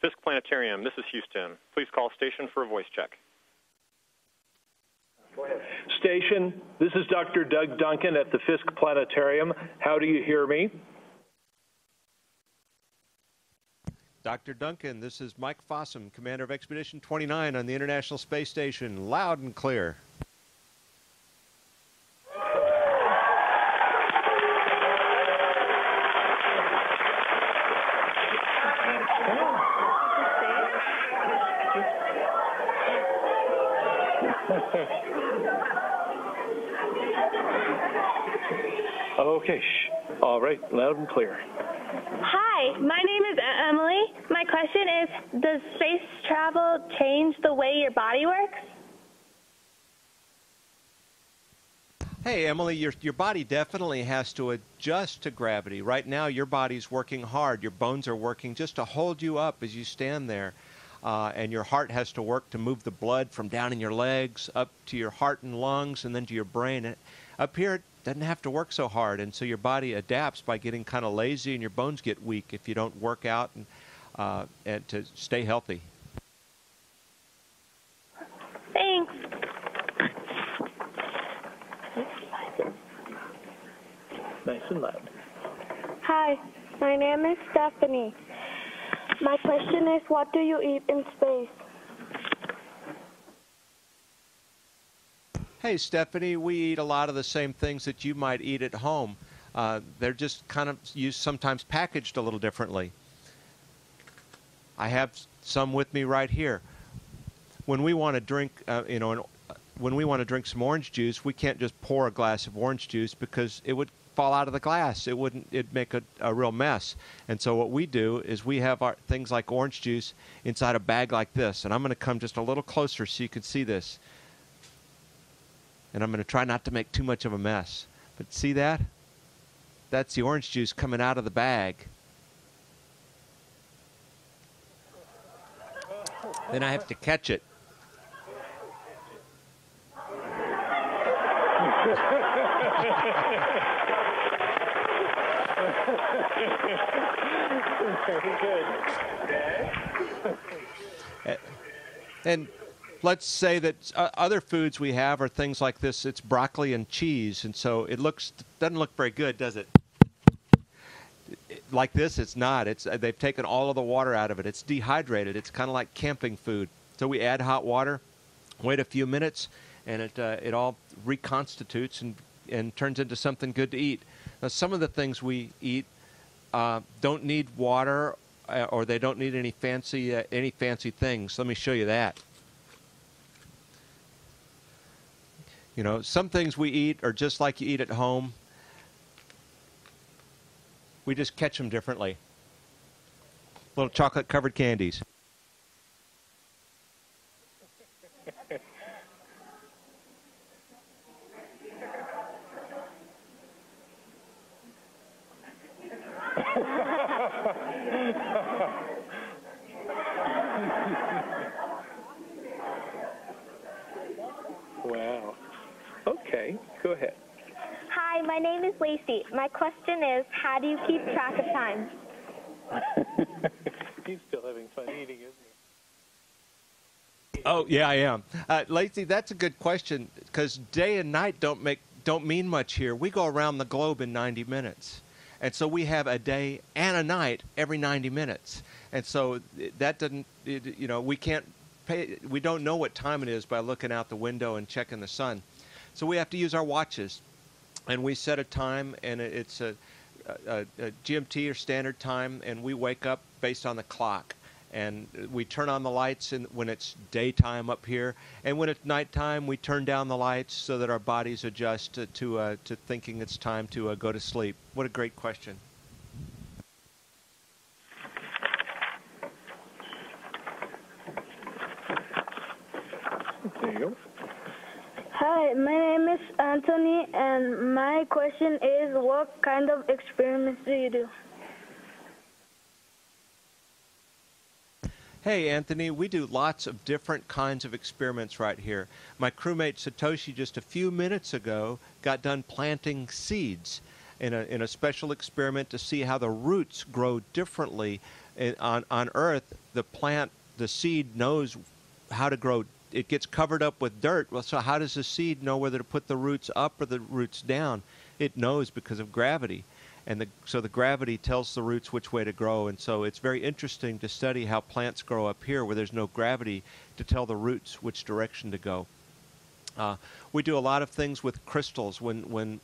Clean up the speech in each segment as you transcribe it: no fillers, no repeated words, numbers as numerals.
Fisk Planetarium, this is Houston. Please call station for a voice check. Station, this is Dr. Doug Duncan at the Fisk Planetarium. How do you hear me? Dr. Duncan, this is Mike Fossum, Commander of Expedition 29 on the International Space Station. Loud and clear. Okay, all right, loud and clear. Hi, my name is Emily. My question is, does space travel change the way your body works? Hey, Emily, your body definitely has to adjust to gravity. Right now, your body's working hard. Your bones are working just to hold you up as you stand there. And your heart has to work to move the blood from down in your legs up to your heart and lungs and then to your brain. And up here, it doesn't have to work so hard. And so your body adapts by getting kind of lazy and your bones get weak if you don't work out and to stay healthy. Thanks. Nice and loud. Hi, my name is Stephanie. My question is, what do you eat in space? Hey, Stephanie, we eat a lot of the same things that you might eat at home. They're just kind of used, sometimes packaged a little differently. I have some with me right here. When we want to drink, when we want to drink some orange juice, we can't just pour a glass of orange juice because it would fall out of the glass. It'd make a real mess. And so what we do is we have our things like orange juice inside a bag like this. And I'm going to come just a little closer so you can see this. And I'm going to try not to make too much of a mess. But see that? That's the orange juice coming out of the bag. Then I have to catch it. And let's say that other foods we have are things like this. It's broccoli and cheese, and so it doesn't look very good, does it? Like this, it's not. They've taken all of the water out of it. It's dehydrated. It's kind of like camping food. So we add hot water, wait a few minutes, and it all reconstitutes and turns into something good to eat. Now, some of the things we eat don't need water, or they don't need any fancy things. Let me show you that. You know, some things we eat are just like you eat at home. We just catch them differently. Little chocolate-covered candies. Wow. Okay, go ahead. Hi, my name is Lacey. My question is, how do you keep track of time? He's still having fun eating, isn't he? Oh, yeah, I am. Lacey, that's a good question, because day and night don't mean much here. We go around the globe in 90 minutes. And so we have a day and a night every 90 minutes. And so that doesn't, you know, we don't know what time it is by looking out the window and checking the sun. So we have to use our watches. And we set a time, and it's a GMT or standard time, and we wake up based on the clock. And we turn on the lights when it's daytime up here, and when it's nighttime, we turn down the lights so that our bodies adjust to thinking it's time to go to sleep. What a great question. There you go. Hi, my name is Anthony, and my question is, what kind of experiments do you do? Hey, Anthony, we do lots of different kinds of experiments right here. My crewmate Satoshi just a few minutes ago got done planting seeds. in a special experiment to see how the roots grow differently. On Earth, the seed knows how to grow. It gets covered up with dirt. Well, so how does the seed know whether to put the roots up or the roots down? It knows because of gravity. And so the gravity tells the roots which way to grow. And so it's very interesting to study how plants grow up here where there's no gravity to tell the roots which direction to go. We do a lot of things with crystals. When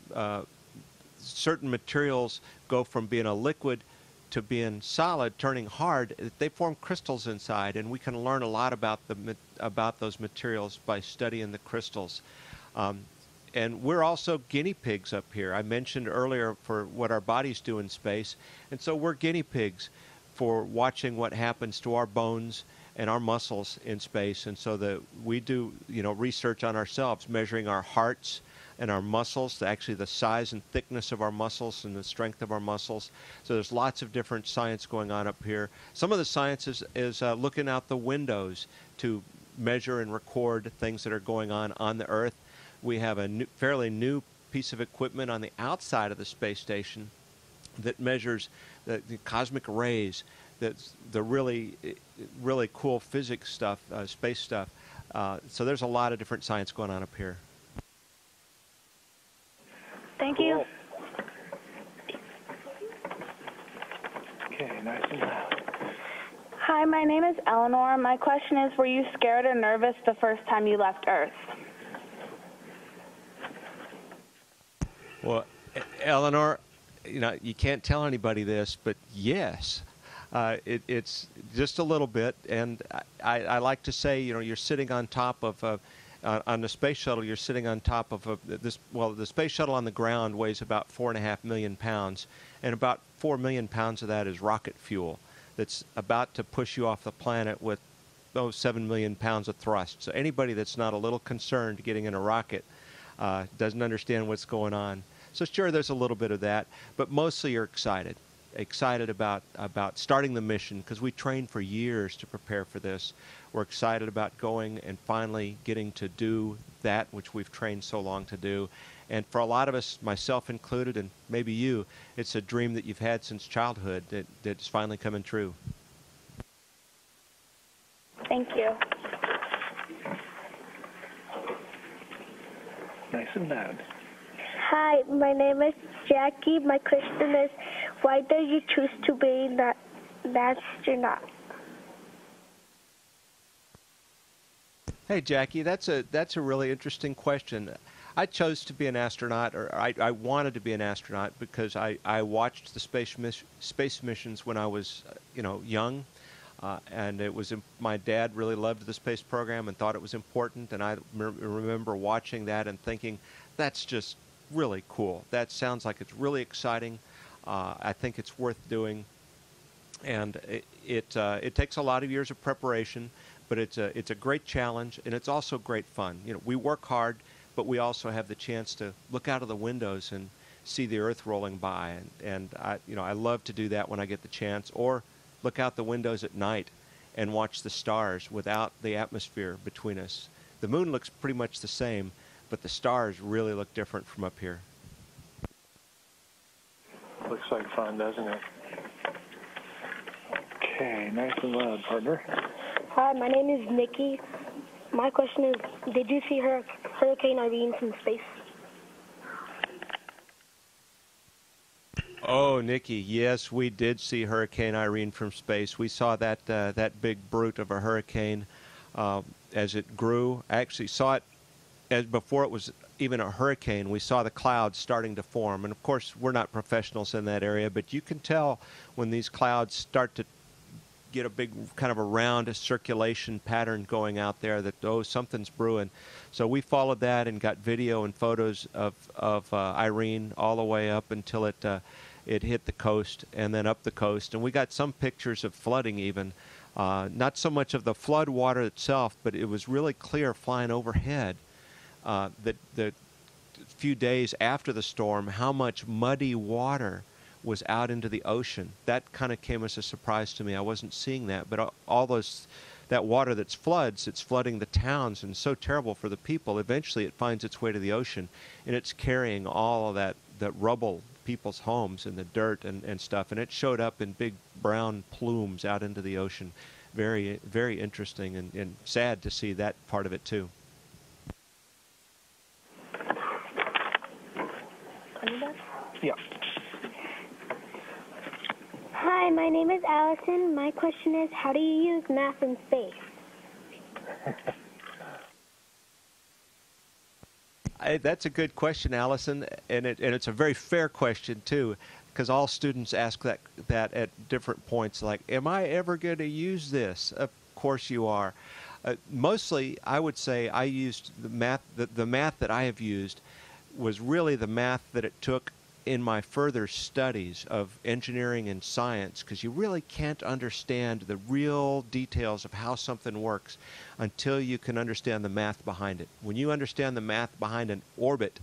certain materials go from being a liquid to being solid, turning hard, they form crystals inside, and we can learn a lot about those materials by studying the crystals. And we're also guinea pigs up here. I mentioned earlier for what our bodies do in space, and so we're guinea pigs for watching what happens to our bones and our muscles in space. And so we do research on ourselves, measuring our hearts and our muscles, actually the size and thickness of our muscles and the strength of our muscles. So there's lots of different science going on up here. Some of the science is looking out the windows to measure and record things that are going on the Earth. We have a fairly new piece of equipment on the outside of the space station that measures the cosmic rays, that's the really cool physics stuff, space stuff. So there's a lot of different science going on up here. Thank you. Okay, nice and loud. Hi, my name is Eleanor. My question is, were you scared or nervous the first time you left Earth? Well, Eleanor, you can't tell anybody this, but yes, it's just a little bit. And I like to say, you're sitting on top of on the space shuttle. You're sitting on top of this. Well, the space shuttle on the ground weighs about 4.5 million pounds, and about 4 million pounds of that is rocket fuel that's about to push you off the planet with 7 million pounds of thrust. So anybody that's not a little concerned getting in a rocket doesn't understand what's going on. So sure, there's a little bit of that, but mostly you're excited about starting the mission, because we trained for years to prepare for this. We're excited about going and finally getting to do that which we've trained so long to do. And for a lot of us, myself included, and maybe you, it's a dream that you've had since childhood that's finally coming true. Thank you. Nice and loud. Hi, my name is Jackie. My question is, why did you choose to be an astronaut? Hey, Jackie, that's a really interesting question. I chose to be an astronaut, or I wanted to be an astronaut because I watched the space missions when I was young, and it was my dad really loved the space program and thought it was important, and I remember watching that and thinking, that's just really cool. That sounds like it's really exciting. I think it's worth doing, and it takes a lot of years of preparation, but it's a great challenge, and it's also great fun. We work hard, but we also have the chance to look out of the windows and see the Earth rolling by, and I love to do that when I get the chance, or look out the windows at night and watch the stars without the atmosphere between us. The moon looks pretty much the same, but the stars really look different from up here. Looks like fun, doesn't it? Okay, nice and loud, partner. Hi, my name is Nikki. My question is, did you see Hurricane Irene from space? Oh, Nikki, yes, we did see Hurricane Irene from space. We saw that big brute of a hurricane as it grew. I actually saw it before it was even a hurricane. We saw the clouds starting to form. And, of course, we're not professionals in that area, but you can tell when these clouds start to get a big kind of a round circulation pattern going out there that, something's brewing. So we followed that and got video and photos of Irene all the way up until it hit the coast and then up the coast. And we got some pictures of flooding even. Not so much of the flood water itself, but it was really clear flying overhead that the few days after the storm, how much muddy water was out into the ocean. That kind of came as a surprise to me. I wasn't seeing that, but that water that's floods, it's flooding the towns, and so terrible for the people. Eventually it finds its way to the ocean, and it's carrying all of that rubble people's homes in the dirt and stuff, and it showed up in big brown plumes out into the ocean. Very, very interesting and sad to see that part of it too. Yeah. Hi, my name is Allison. My question is, how do you use math in space? That's a good question, Allison, and it's a very fair question too, because all students ask that at different points. Like, am I ever going to use this? Of course you are. Mostly, I would say I used the math. The math that I have used was really the math that it took in my further studies of engineering and science, because you really can't understand the real details of how something works until you can understand the math behind it. When you understand the math behind an orbit,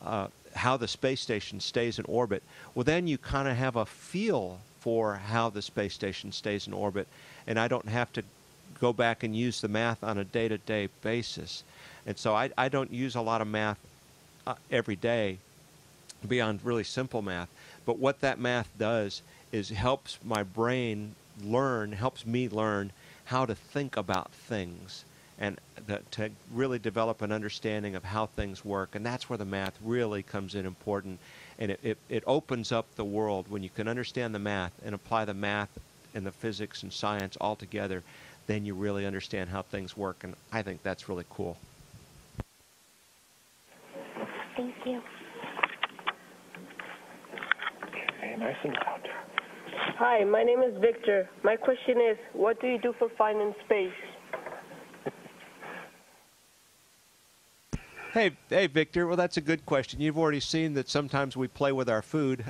how the space station stays in orbit, well, then you kind of have a feel for how the space station stays in orbit, and I don't have to go back and use the math on a day-to-day basis. And so I don't use a lot of math every day beyond really simple math. But what that math does is helps my brain learn, helps me learn how to think about things and to really develop an understanding of how things work. And that's where the math really comes in important. And it opens up the world when you can understand the math and apply the math and the physics and science all together. Then you really understand how things work. And I think that's really cool. Thank you. Okay, nice and loud. Hi, my name is Victor. My question is, what do you do for fun in space? Hey, Victor. Well, that's a good question. You've already seen that sometimes we play with our food,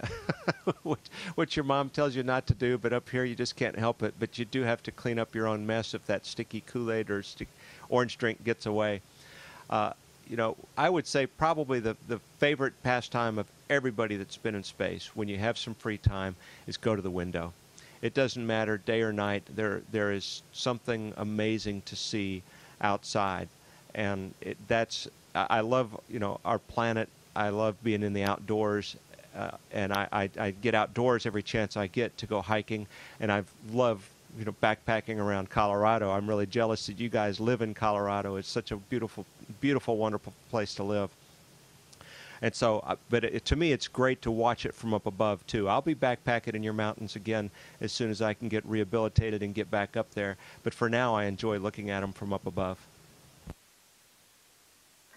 which your mom tells you not to do, but up here you just can't help it. But you do have to clean up your own mess if that sticky Kool-Aid or orange drink gets away. You know, I would say probably the favorite pastime of everybody that's been in space, when you have some free time, is go to the window. It doesn't matter day or night. There is something amazing to see outside, and I love, you know, our planet. I love being in the outdoors, and I get outdoors every chance I get to go hiking, and I love, you know, backpacking around Colorado. I'm really jealous that you guys live in Colorado. It's such a beautiful, beautiful, wonderful place to live. And so, to me, it's great to watch it from up above, too. I'll be backpacking in your mountains again as soon as I can get rehabilitated and get back up there. But for now, I enjoy looking at them from up above.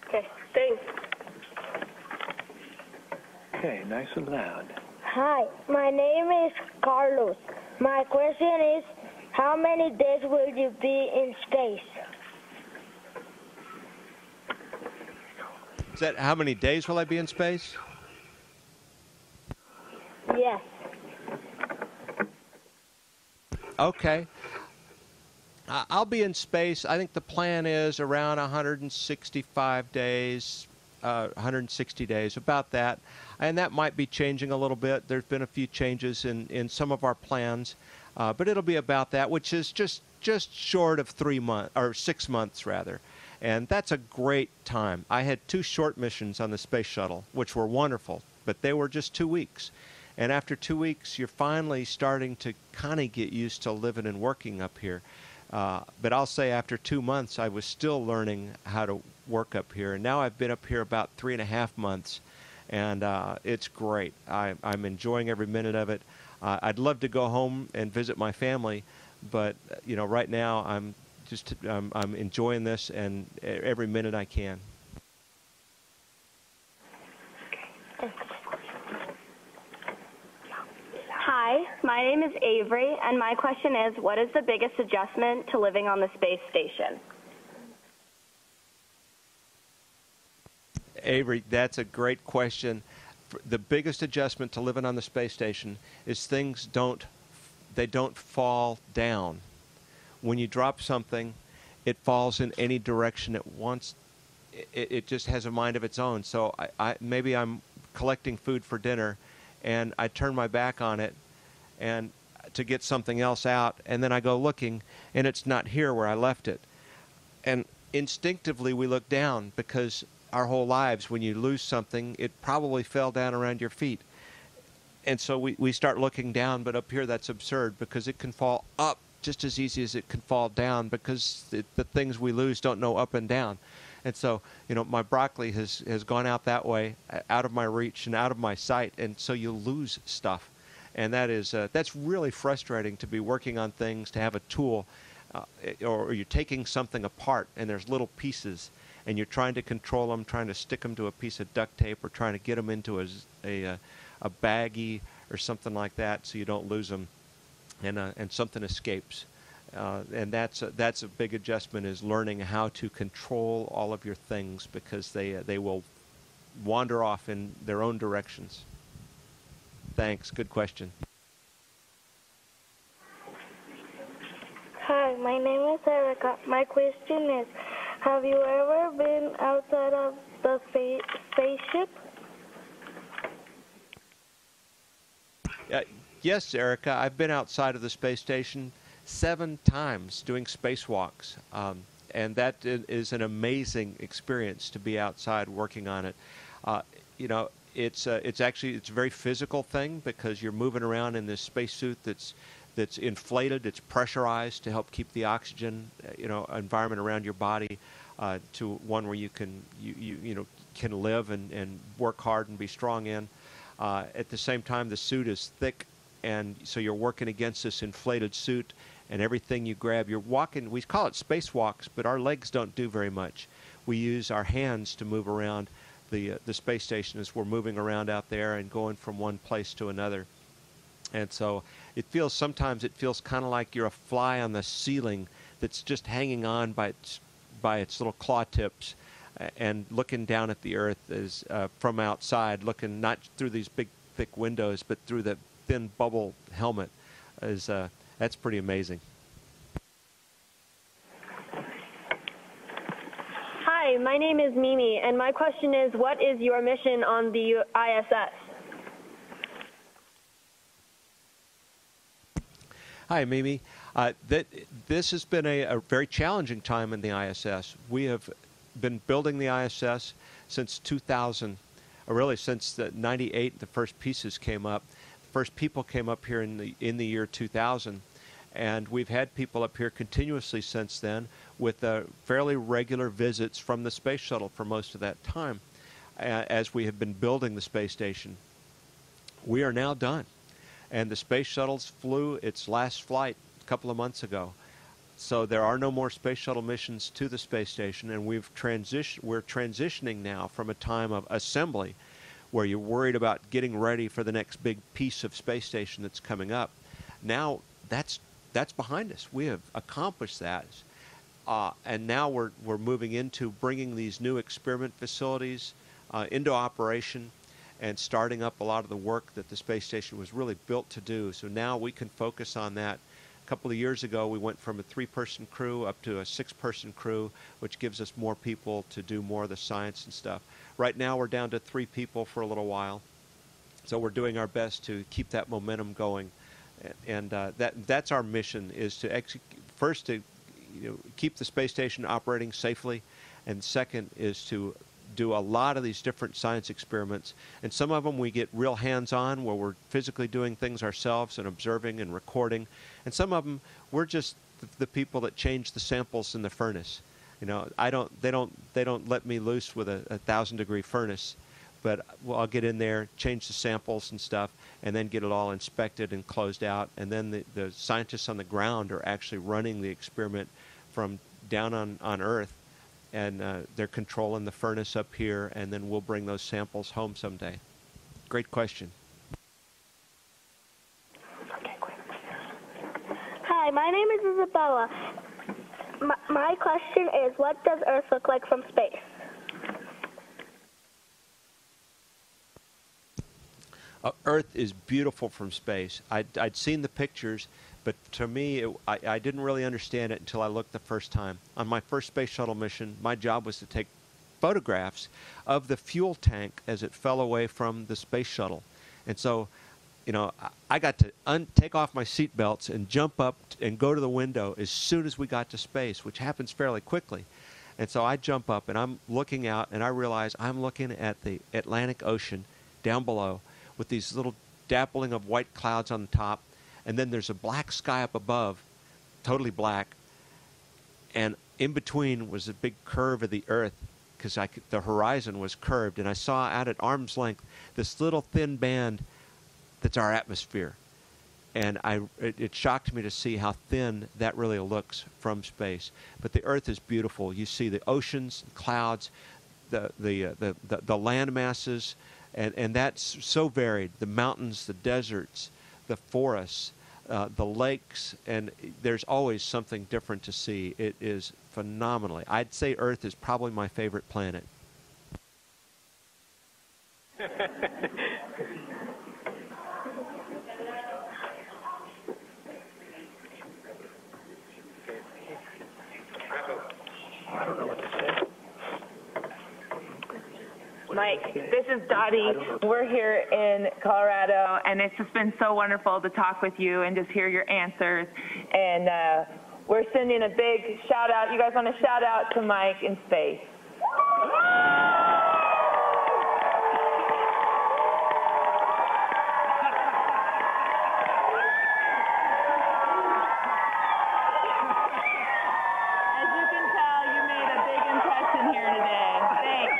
Okay, thanks. Okay, nice and loud. Hi, my name is Carlos. My question is, how many days will you be in space? Is that how many days will I be in space? Yes. Okay. I'll be in space. I think the plan is around 165 days, 160 days, about that. And that might be changing a little bit. There's been a few changes in some of our plans, but it'll be about that, which is just short of 3 months, or 6 months rather. And that's a great time. I had 2 short missions on the space shuttle, which were wonderful, but they were just 2 weeks. And after 2 weeks, you're finally starting to kind of get used to living and working up here. But I'll say after 2 months, I was still learning how to work up here. And now I've been up here about 3.5 months, and it's great. I'm enjoying every minute of it. I'd love to go home and visit my family, but you know, right now I'm enjoying this and every minute I can. Hi, my name is Avery, and my question is, what is the biggest adjustment to living on the space station? Avery, that's a great question. The biggest adjustment to living on the space station is things don't fall down. When you drop something, it falls in any direction it wants. It just has a mind of its own. So maybe I'm collecting food for dinner, and I turn my back on it and to get something else out, and then I go looking, and it's not here where I left it. And instinctively we look down, because our whole lives, when you lose something, it probably fell down around your feet. And so we start looking down, but up here that's absurd because it can fall up just as easy as it can fall down because the things we lose don't know up and down. And so, you know, my broccoli has gone out that way, out of my reach and out of my sight, and so you lose stuff. And that's really frustrating to be working on things, to have a tool, or you're taking something apart and there's little pieces, and you're trying to control them, trying to stick them to a piece of duct tape or trying to get them into a baggie or something like that so you don't lose them, and something escapes. And that's a big adjustment, is learning how to control all of your things, because they will wander off in their own directions. Thanks. Good question. Hi, my name is Erica. My question is, have you ever been outside of the spaceship? Yes, Erica. I've been outside of the space station 7 times doing spacewalks, and that is an amazing experience to be outside working on it. You know, it's a very physical thing, because you're moving around in this spacesuit that's inflated, it's pressurized to help keep the oxygen, environment around your body to one where you can live and work hard and be strong in. At the same time, the suit is thick, and so you're working against this inflated suit, and everything you grab, you're walking. We call it spacewalks, but our legs don't do very much. We use our hands to move around the space station as we're moving around out there and going from one place to another. And so sometimes it feels kind of like you're a fly on the ceiling that's just hanging on by its little claw tips, and looking down at the Earth is from outside, looking not through these big thick windows, but through the thin bubble helmet. That's pretty amazing. Hi, my name is Mimi, and my question is, what is your mission on the ISS? Hi, Mimi. This has been a very challenging time in the ISS. We have been building the ISS since 2000, or really since '98. The first pieces came up. The first people came up here in the year 2000, and we've had people up here continuously since then, with fairly regular visits from the space shuttle for most of that time, as we have been building the space station. We are now done, and the space shuttles flew its last flight a couple of months ago. So there are no more space shuttle missions to the space station, and we're transitioning now from a time of assembly, where you're worried about getting ready for the next big piece of space station that's coming up. Now that's behind us. We have accomplished that, and now we're moving into bringing these new experiment facilities into operation, and starting up a lot of the work that the space station was really built to do. So now we can focus on that. A couple of years ago, we went from a 3-person crew up to a 6-person crew, which gives us more people to do more of the science and stuff. Right now, we're down to 3 people for a little while. So we're doing our best to keep that momentum going. And that's our mission, is to first to keep the space station operating safely, and second is to do a lot of these different science experiments. And some of them we get real hands-on, where we're physically doing things ourselves and observing and recording. And some of them we're just the people that change the samples in the furnace. They don't let me loose with a 1,000-degree furnace, but I'll get in there, change the samples and stuff, and then get it all inspected and closed out. And then the scientists on the ground are actually running the experiment from down on Earth, and they're controlling the furnace up here, and then we'll bring those samples home someday. Great question. Hi, my name is Isabella. My question is, what does Earth look like from space? Earth is beautiful from space. I'd seen the pictures, but to me, I didn't really understand it until I looked the first time. On my first space shuttle mission, my job was to take photographs of the fuel tank as it fell away from the space shuttle. And so, I got to take off my seat belts and jump up and go to the window as soon as we got to space, which happens fairly quickly. And so I jump up, and I'm looking out, and I realize I'm looking at the Atlantic Ocean down below, with these little dappling of white clouds on the top, and then there's a black sky up above, totally black, and in between was a big curve of the earth, because the horizon was curved, and I saw out at arm's length this little thin band that's our atmosphere. And it shocked me to see how thin that really looks from space. But the Earth is beautiful. You see the oceans, the clouds, the land masses, and that's so varied. The mountains, the deserts, the forests, the lakes, and there's always something different to see. It is phenomenally. I'd say Earth is probably my favorite planet. Mike, this is Dottie. We're here in Colorado, and it's just been so wonderful to talk with you and just hear your answers. And we're sending a big shout out. You guys want to shout out to Mike in space? As you can tell, you made a big impression here today. Thanks.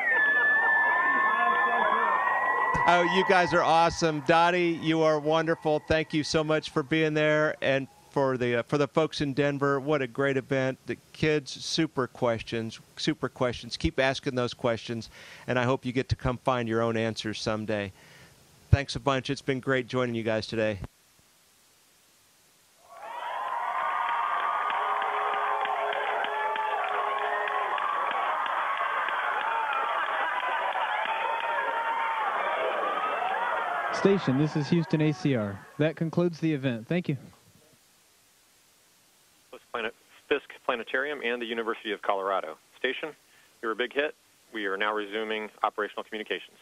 Oh, you guys are awesome. Dottie, you are wonderful. Thank you so much for being there. And for the folks in Denver, what a great event. The kids, super questions. Keep asking those questions, and I hope you get to come find your own answers someday. Thanks a bunch. It's been great joining you guys today. Station, this is Houston ACR. That concludes the event. Thank you. Fisk Planetarium and the University of Colorado. Station, you're a big hit. We are now resuming operational communications.